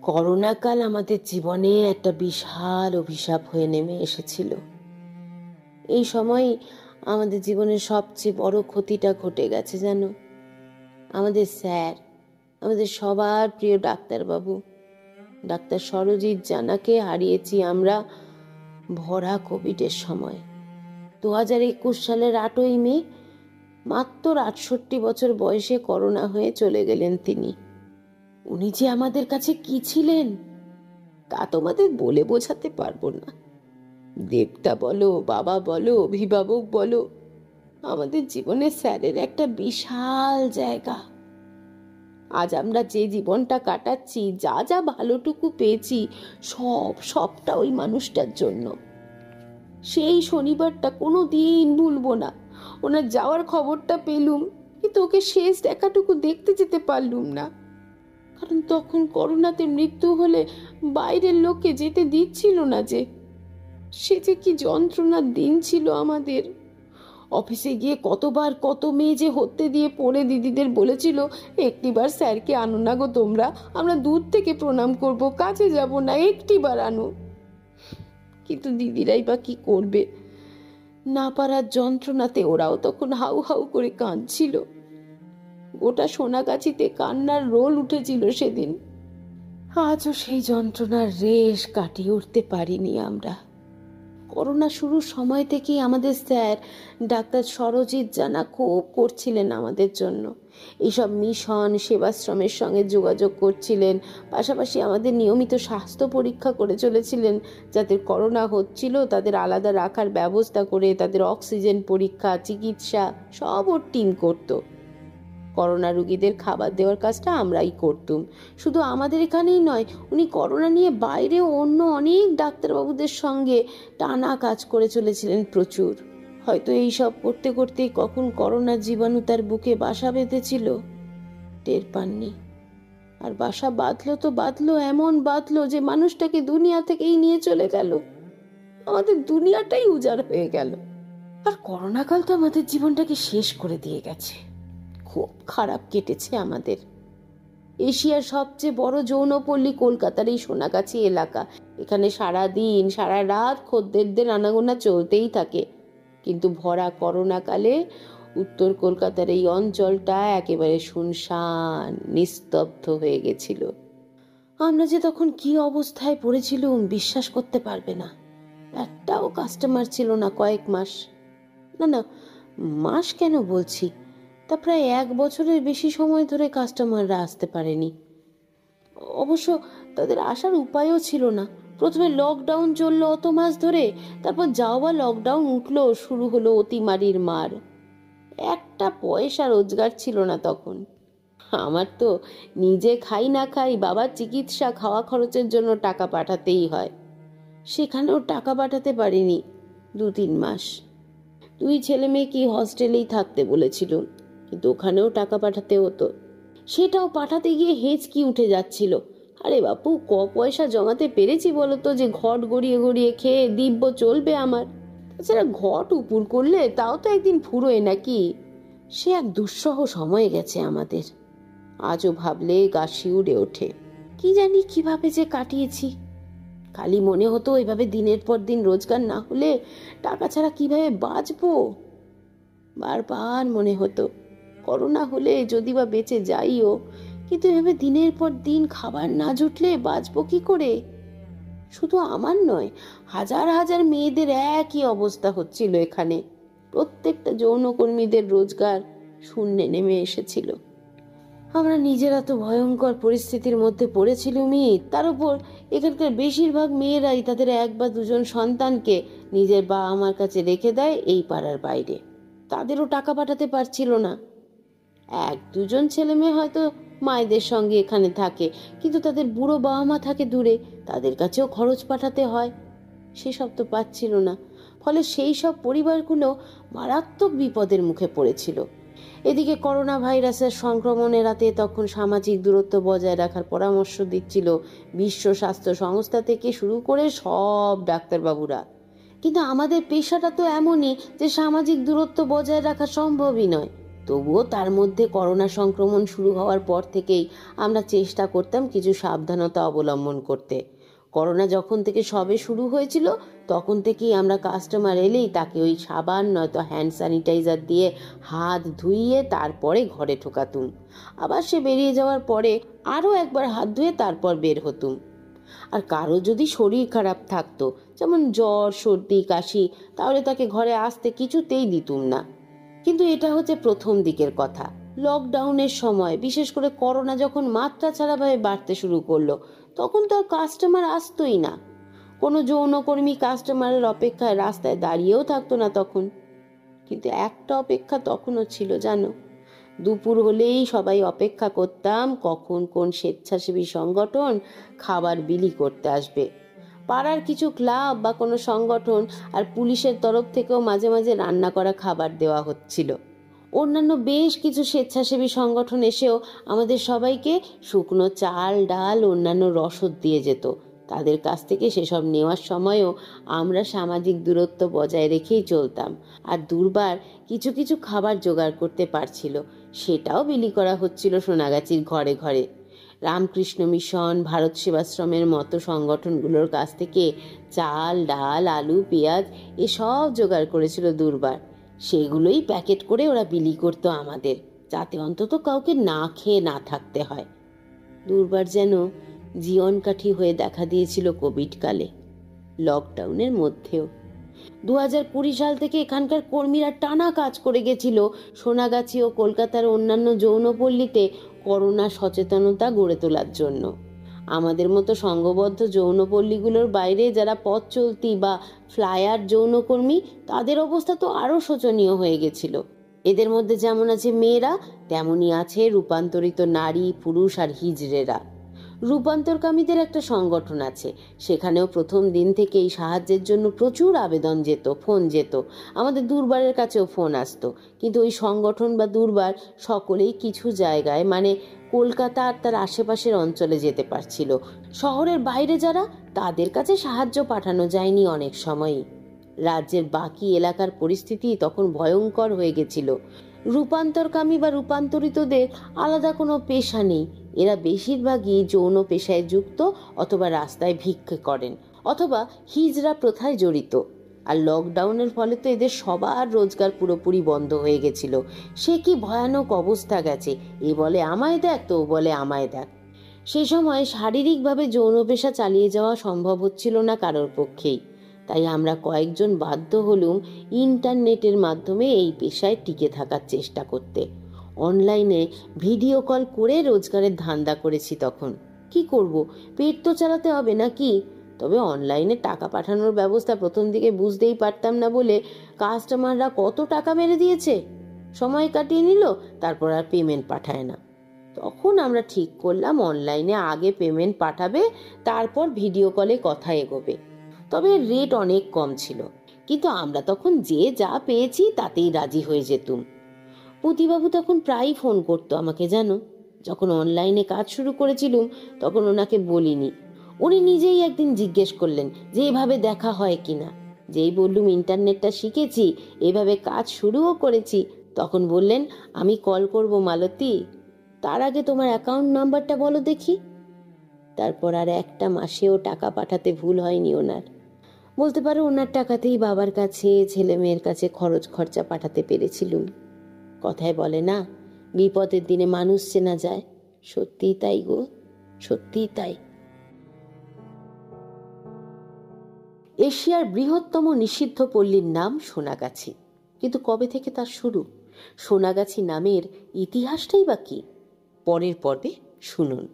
করোনাকাল আমাদের জীবনে একটা বিশাল অভিশাপ হয়ে নেমে এসেছিল। এই সময় আমাদের জীবনের সবচেয়ে বড় ক্ষতিটা ঘটে গেছে জানো। আমাদের স্যার, আমাদের সবার প্রিয় ডাক্তারবাবু, ডাক্তার সরজিৎ জানাকে হারিয়েছি আমরা ভরা কোভিডের সময়। 2021 সালের 8ই মে মাত্র 68 বছর বয়সে করোনা হয়ে চলে গেলেন তিনি। উনি যে আমাদের কাছে কি ছিলেন তা তোমাদের বলে বোঝাতে পারবো না। দেবতা বলো, বাবা বলো, অভিভাবক বলো, আমাদের জীবনে স্যারের একটা বিশাল জায়গা। আজ আমরা যে জীবনটা কাটাচ্ছি, যা যা ভালোটুকু পেয়েছি, সবটা ওই মানুষটার জন্য। সেই শনিবারটা কোনো দিন ভুলবো না। ওনার যাওয়ার খবরটা পেলুম, কিন্তু ওকে শেষ দেখাটুকু দেখতে যেতে পারলুম না। কারণ তখন করোনাতে মৃত্যু হলে বাইরের লোককে যেতে দিচ্ছিল না। সে যে কি যন্ত্রণার দিন ছিল আমাদের। অফিসে গিয়ে কতবার কত মেয়ে যে হত্যে দিয়ে পড়ে দিদিদের বলেছিল, একটিবার স্যারকে আনো না গো তোমরা, আমরা দূর থেকে প্রণাম করব, কাছে যাব না, একটিবার আনো। কিন্তু দিদিরাই বা কি করবে, না পারার যন্ত্রণাতে ওরাও তখন হাউ হাউ করে কাঁদছিল। গোটা সোনাগাছিতে কান্নার রোল উঠেছিল সেদিন। আজও সেই যন্ত্রণার রেশ কাটিয়ে উঠতে পারিনি আমরা। করোনা শুরুর সময় থেকেই আমাদের স্যার ডাক্তার সরজিৎ জানা খুব করছিলেন আমাদের জন্য। এইসব মিশন সেবাশ্রমের সঙ্গে যোগাযোগ করছিলেন, পাশাপাশি আমাদের নিয়মিত স্বাস্থ্য পরীক্ষা করে চলেছিলেন। যাদের করোনা হচ্ছিল তাদের আলাদা রাখার ব্যবস্থা করে তাদের অক্সিজেন পরীক্ষা, চিকিৎসা সব ওর টিম করতো। করোনা রোগীদের খাবার দেওয়ার কাজটা আমরাই করতুম। শুধু আমাদের এখানেই নয়, উনি করোনা নিয়ে বাইরেও অন্য অনেক ডাক্তারবাবুদের সঙ্গে টানা কাজ করে চলেছিলেন প্রচুর। হয়তো এই সব করতে করতেই কখন করোনার জীবাণু তার বুকে বাসা বেঁধেছিল, টের পাননি। আর বাসা বাঁধলো তো বাঁধলো, এমন বাঁধলো যে মানুষটাকে দুনিয়া থেকেই নিয়ে চলে গেল। আমাদের দুনিয়াটাই উজাড় হয়ে গেল। আর করোনাকাল তো আমাদের জীবনটাকে শেষ করে দিয়ে গেছে। খুব খারাপ কেটেছে আমাদের। এশিয়ার সবচেয়ে বড় যৌনপল্লী কলকাতার এই সোনাগাছি এলাকা। এখানে সারা দিন সারা রাত খদ্দেরদের আনাগোনা চলতেই থাকে। কিন্তু ভরা করোনাকালে উত্তর কলকাতার এই অঞ্চলটা একেবারে শুনশান, নিস্তব্ধ হয়ে গেছিল। আমরা যে তখন কি অবস্থায় পড়েছিলুম বিশ্বাস করতে পারবে না। একটাও কাস্টমার ছিল না কয়েক মাস, না মাস কেন বলছি, তা প্রায় 1 বছরের বেশি সময় ধরে কাস্টমাররা আসতে পারেনি। অবশ্য তাদের আসার উপায়ও ছিল না। প্রথমে লকডাউন চললো অত মাস ধরে, তারপর যাওয়া লকডাউন উঠলো, শুরু হলো অতিমারির মার। একটা পয়সা রোজগার ছিল না তখন। আমার তো নিজে খাই না খাই বাবার চিকিৎসা খাওয়া খরচের জন্য টাকা পাঠাতেই হয়। সেখানেও টাকা পাঠাতে পারিনি 2-3 মাস। 2 ছেলে মেয়েকে হস্টেলেই থাকতে বলেছিল, কিন্তু ওখানেও টাকা পাঠাতে হতো। সেটাও পাঠাতে গিয়ে হেঁচকি উঠে যাচ্ছিল। আরে বাপু, পয়সা জমাতে পেরেছি বলতো যে ঘট গড়িয়ে গড়িয়ে খেয়ে দিব্য চলবে আমার। তাছাড়া ঘট উপুর করলে তাও তো একদিন ফুরোয় নাকি। সে এক দুঃসহ সময় গেছে আমাদের। আজও ভাবলে গা শিউরে ওঠে। কি জানি কিভাবে যে কাটিয়েছি। খালি মনে হতো এভাবে দিনের পর দিন রোজগার না হলে টাকা ছাড়া কিভাবে বাঁচবো। বারবার মনে হতো করোনা হলে যদি বা বেঁচে যাইও, কিন্তু এভাবে দিনের পর দিন খাবার না জুটলে বাঁচবো কি করে। শুধু আমার নয়, হাজার হাজার মেয়েদের একই অবস্থা হচ্ছিল এখানে। প্রত্যেকটা যৌনকর্মীদের রোজগার শূন্যে নেমে এসেছিল। আমরা নিজেরা তো ভয়ঙ্কর পরিস্থিতির মধ্যে পড়েছিলুমই। তার উপর এখানকার বেশিরভাগ মেয়েরাই তাদের 1 বা 2 জন সন্তানকে নিজের বাবা মার কাছে রেখে দেয় এই পাড়ার বাইরে। তাদেরও টাকা পাঠাতে পারছিল না। 1-2 জন ছেলে মেয়ে হয়তো মায়েদের সঙ্গে এখানে থাকে, কিন্তু তাদের বুড়ো বাবা মা থাকে দূরে, তাদের কাছেও খরচ পাঠাতে হয়। সেসব তো পাচ্ছিল না। ফলে সেই সব পরিবারগুলো মারাত্মক বিপদের মুখে পড়েছিল। এদিকে করোনা ভাইরাসের সংক্রমণ এড়াতে তখন সামাজিক দূরত্ব বজায় রাখার পরামর্শ দিচ্ছিল বিশ্ব স্বাস্থ্য সংস্থা থেকে শুরু করে সব ডাক্তারবাবুরা। কিন্তু আমাদের পেশাটা তো এমনই যে সামাজিক দূরত্ব বজায় রাখা সম্ভবই নয়। তবুও তার মধ্যে করোনা সংক্রমণ শুরু হওয়ার পর থেকেই আমরা চেষ্টা করতাম কিছু সাবধানতা অবলম্বন করতে। করোনা যখন থেকে সবে শুরু হয়েছিল তখন থেকেই আমরা কাস্টমার এলেই তাকে ওই সাবান নয়তো হ্যান্ড স্যানিটাইজার দিয়ে হাত ধুইয়ে তারপরে ঘরে ঢোকাতুম। আবার সে বেরিয়ে যাওয়ার পরে আরও একবার হাত ধুয়ে তারপর বের হতুম। আর কারো যদি শরীর খারাপ থাকতো, যেমন জ্বর, সর্দি, কাশি, তাহলে তাকে ঘরে আসতে কিছুতেই দিতুম না। কিন্তু এটা হচ্ছে প্রথম দিকের কথা। লকডাউনের সময়, বিশেষ করে করোনা যখন মাত্রা ছাড়াভাবে বাড়তে শুরু করলো, তখন তো আর কাস্টমার আসতোই না। কোনো যৌনকর্মী কাস্টমারের অপেক্ষায় রাস্তায় দাঁড়িয়েও থাকতো না তখন। কিন্তু একটা অপেক্ষা তখনও ছিল জানো, দুপুর হলেই সবাই অপেক্ষা করতাম কখন কোন স্বেচ্ছাসেবী সংগঠন খাবার বিলি করতে আসবে। পাড়ার কিছু ক্লাব বা কোনো সংগঠন আর পুলিশের তরফ থেকেও মাঝে মাঝে রান্না করা খাবার দেওয়া হচ্ছিল। অন্যান্য বেশ কিছু স্বেচ্ছাসেবী সংগঠন এসেও আমাদের সবাইকে শুকনো চাল, ডাল, অন্যান্য রসদ দিয়ে যেত। তাদের কাছ থেকে সেসব নেওয়ার সময়ও আমরা সামাজিক দূরত্ব বজায় রেখেই চলতাম। আর দুর্বার কিছু কিছু খাবার জোগাড় করতে পারছিল, সেটাও বিলি করা হচ্ছিল সোনাগাছির ঘরে ঘরে। রামকৃষ্ণ মিশন, ভারত সেবাশ্রমের মতো সংগঠনগুলোর কাছ থেকে চাল, ডাল, আলু, পেঁয়াজ এসব জোগাড় করেছিল দুর্বার। সেগুলোই প্যাকেট করে ওরা বিলি করতো আমাদের, যাতে অন্তত কাউকে না খেয়ে না থাকতে হয়। দুর্বার যেন জীবনকাঠি হয়ে দেখা দিয়েছিল কোভিড কালে, লকডাউনের মধ্যেও। 2020 সাল থেকে এখানকার কর্মীরা টানা কাজ করে গেছিল সোনাগাছি ও কলকাতার অন্যান্য যৌনপল্লীতে করোনা সচেতনতা গড়ে তোলার জন্য। আমাদের মতো সংঘবদ্ধ যৌনপল্লীগুলোর বাইরে যারা পথ চলতি বা ফ্লায়ার যৌনকর্মী, তাদের অবস্থা তো আরও শোচনীয় হয়ে গেছিল। এদের মধ্যে যেমন আছে মেয়েরা, তেমনই আছে রূপান্তরিত নারী, পুরুষ আর হিজড়েরা। রূপান্তরকামীদের একটা সংগঠন আছে, সেখানেও প্রথম দিন থেকে এই সাহায্যের জন্য প্রচুর আবেদন যেত, ফোন যেত। আমাদের দুর্বারের কাছেও ফোন আসতো, কিন্তু ওই সংগঠন বা দুর্বার সকলেই কিছু জায়গায়, মানে কলকাতা আর তার আশেপাশের অঞ্চলে যেতে পারছিল। শহরের বাইরে যারা, তাদের কাছে সাহায্য পাঠানো যায়নি অনেক সময়ই। রাজ্যের বাকি এলাকার পরিস্থিতি তখন ভয়ঙ্কর হয়ে গেছিল। রূপান্তরকামী বা রূপান্তরিতদের আলাদা কোনো পেশা নেই। এরা বেশিরভাগই যৌন পেশায় যুক্ত, অথবা রাস্তায় ভিক্ষে করেন, অথবা হিজড়া প্রথায় জড়িত। আর লকডাউনের ফলে তো এদের সবার রোজগার পুরোপুরি বন্ধ হয়ে গেছিল। সে কি ভয়ানক অবস্থা গেছে, এ বলে আমায় দেখ, তো ও বলে আমায় দেখ। সে সময় শারীরিকভাবে যৌন পেশা চালিয়ে যাওয়া সম্ভব হচ্ছিল না কারোর পক্ষেই। তাই আমরা কয়েকজন বাধ্য হলুম ইন্টারনেটের মাধ্যমে এই পেশায় টিকে থাকার চেষ্টা করতে। অনলাইনে ভিডিও কল করে রোজগারের ধান্দা করেছি তখন। কি করব, পেট তো চালাতে হবে নাকি? তবে অনলাইনে টাকা পাঠানোর ব্যবস্থা প্রথম দিকে বুঝতেই পারতাম না বলে কাস্টমাররা কত টাকা মেরে দিয়েছে, সময় কাটিয়ে নিল, তারপর আর পেমেন্ট পাঠায় না। তখন আমরা ঠিক করলাম অনলাইনে আগে পেমেন্ট পাঠাবে, তারপর ভিডিও কলে কথা এগোবে। তবে রেট অনেক কম ছিল, কিন্তু আমরা তখন যে যা পেয়েছি তাতেই রাজি হয়ে যেতুম। পুতিবাবু তখন প্রায়ই ফোন করতো আমাকে জানো। যখন অনলাইনে কাজ শুরু করেছিলুম তখন ওনাকে বলিনি। উনি নিজেই একদিন জিজ্ঞেস করলেন যে এভাবে দেখা হয় কিনা। যেই বললুম ইন্টারনেটটা শিখেছি, এভাবে কাজ শুরুও করেছি, তখন বললেন আমি কল করব মালতী, তার আগে তোমার অ্যাকাউন্ট নাম্বারটা বলো দেখি। তারপর আর একটা মাসেও টাকা পাঠাতে ভুল হয়নি ওনার। বলতে পারো ওনার টাকাতেই বাবার কাছে, ছেলে মেয়ের কাছে খরচ খরচা পাঠাতে পেরেছিলুম। কথায় বলে না, বিপদের দিনে মানুষ চেনা যায়। সত্যিই তাই গো, সত্যিই তাই। এশিয়ার বৃহত্তম নিষিদ্ধ পল্লীর নাম সোনাগাছি, কিন্তু কবে থেকে তার শুরু? সোনাগাছি নামের ইতিহাসটাই বা কি? পরের পর্বে শুনুন।